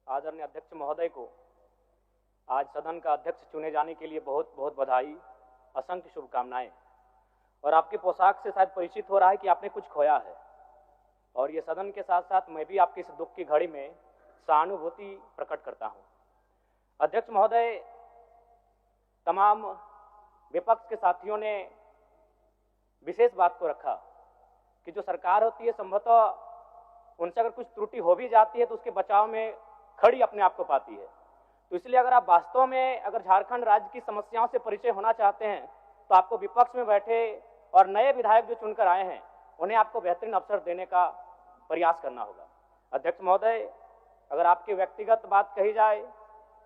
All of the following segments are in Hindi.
आदरणीय अध्यक्ष महोदय को आज सदन का अध्यक्ष चुने जाने के लिए बहुत बहुत बधाई, असंख्य शुभकामनाएं। और आपकी पोशाक से शायद परिचित हो रहा है कि आपने कुछ खोया है, और ये सदन के साथ साथ मैं भी आपकी इस दुख की घड़ी में सहानुभूति प्रकट करता हूं। अध्यक्ष महोदय, तमाम विपक्ष के साथियों ने विशेष बात को रखा कि जो सरकार होती है संभवतः उनसे अगर कुछ त्रुटि हो भी जाती है तो उसके बचाव में खड़ी अपने आप को पाती है। तो इसलिए अगर आप वास्तव में अगर झारखंड राज्य की समस्याओं से परिचय होना चाहते हैं तो आपको विपक्ष में बैठे और नए विधायक जो चुनकर आए हैं उन्हें आपको बेहतरीन अवसर देने का प्रयास करना होगा। अध्यक्ष महोदय, अगर आपकी व्यक्तिगत बात कही जाए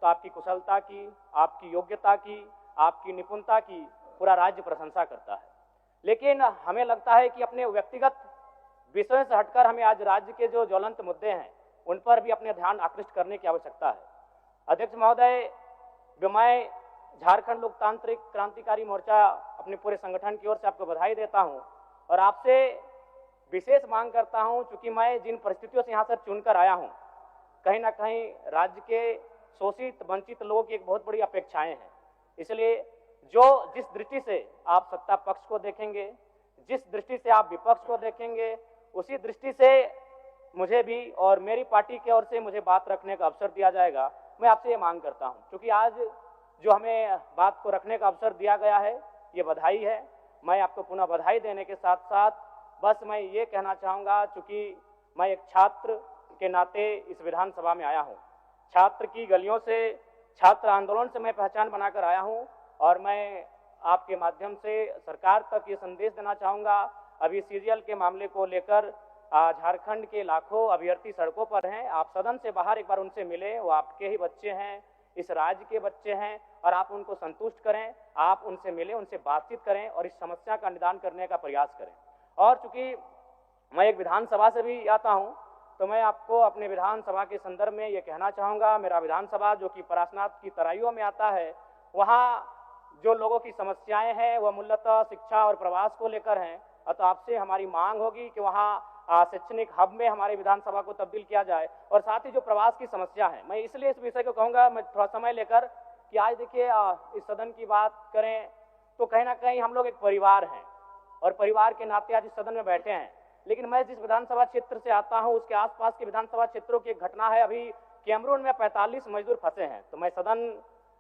तो आपकी कुशलता की, आपकी योग्यता की, आपकी निपुणता की पूरा राज्य प्रशंसा करता है, लेकिन हमें लगता है कि अपने व्यक्तिगत विषयों से हटकर हमें आज राज्य के जो ज्वलंत मुद्दे हैं उन पर भी अपने ध्यान आकृष्ट करने की आवश्यकता है। अध्यक्ष महोदय, मैं झारखंड लोकतांत्रिक क्रांतिकारी मोर्चा अपने पूरे संगठन की ओर से आपको बधाई देता हूं और आपसे विशेष मांग करता हूं, चूंकि मैं जिन परिस्थितियों से यहां से चुनकर आया हूं, कहीं ना कहीं राज्य के शोषित वंचित लोगों की एक बहुत बड़ी अपेक्षाएं हैं। इसलिए जिस दृष्टि से आप सत्ता पक्ष को देखेंगे, जिस दृष्टि से आप विपक्ष को देखेंगे, उसी दृष्टि से मुझे भी और मेरी पार्टी की ओर से मुझे बात रखने का अवसर दिया जाएगा। मैं आपसे ये मांग करता हूं, क्योंकि आज जो हमें बात को रखने का अवसर दिया गया है ये बधाई है। मैं आपको पुनः बधाई देने के साथ साथ बस मैं ये कहना चाहूँगा, चूँकि मैं एक छात्र के नाते इस विधानसभा में आया हूँ, छात्र की गलियों से, छात्र आंदोलन से मैं पहचान बनाकर आया हूँ, और मैं आपके माध्यम से सरकार तक ये संदेश देना चाहूँगा। अभी सीरियल के मामले को लेकर झारखंड के लाखों अभ्यर्थी सड़कों पर हैं। आप सदन से बाहर एक बार उनसे मिले, वो आपके ही बच्चे हैं, इस राज्य के बच्चे हैं, और आप उनको संतुष्ट करें, आप उनसे मिलें, उनसे बातचीत करें और इस समस्या का निदान करने का प्रयास करें। और चूंकि मैं एक विधानसभा से भी आता हूं, तो मैं आपको अपने विधानसभा के संदर्भ में ये कहना चाहूँगा, मेरा विधानसभा जो कि परासनाथ की तराइयों में आता है, वहाँ जो लोगों की समस्याएं हैं वह मूलतः शिक्षा और प्रवास को लेकर हैं। तो आपसे हमारी मांग होगी कि वहाँ शैक्षणिक हब में हमारे विधानसभा को तब्दील किया जाए, और साथ ही जो प्रवास की समस्या है, मैं इसलिए इस विषय को कहूँगा, मैं थोड़ा समय लेकर, कि आज देखिए इस सदन की बात करें तो कहीं ना कहीं हम लोग एक परिवार हैं और परिवार के नाते आज इस सदन में बैठे हैं। लेकिन मैं जिस विधानसभा क्षेत्र से आता हूं उसके आसपास के विधानसभा क्षेत्रों की एक घटना है। अभी कैमरून में 45 मजदूर फंसे हैं, तो मैं सदन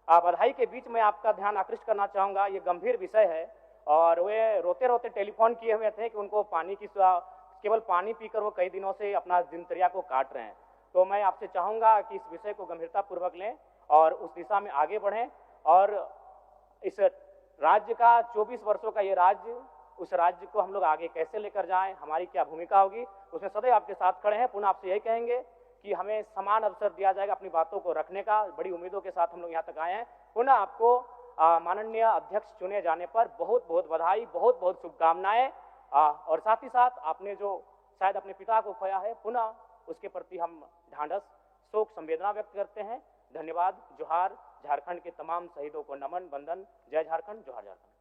बधाई के बीच में आपका ध्यान आकृष्ट करना चाहूँगा। ये गंभीर विषय है और वे रोते रोते टेलीफोन किए हुए थे कि उनको पानी की, केवल पानी पीकर वो कई दिनों से अपना दिनचर्या को काट रहे हैं। तो मैं आपसे चाहूँगा कि इस विषय को गंभीरतापूर्वक लें और उस दिशा में आगे बढ़ें, और इस राज्य का 24 वर्षों का ये राज्य, उस राज्य को हम लोग आगे कैसे लेकर जाएं, हमारी क्या भूमिका होगी, उसमें सदैव आपके साथ खड़े हैं। पुनः आपसे यही कहेंगे कि हमें समान अवसर दिया जाएगा अपनी बातों को रखने का। बड़ी उम्मीदों के साथ हम लोग यहाँ तक आए हैं। पुनः आपको माननीय अध्यक्ष चुने जाने पर बहुत बहुत बधाई, बहुत बहुत शुभकामनाएं। और साथ ही साथ आपने जो शायद अपने पिता को खोया है, पुनः उसके प्रति हम ढांढस, शोक, संवेदना व्यक्त करते हैं। धन्यवाद। जोहार। झारखंड के तमाम शहीदों को नमन, वंदन। जय झारखंड, जोहार झारखंड।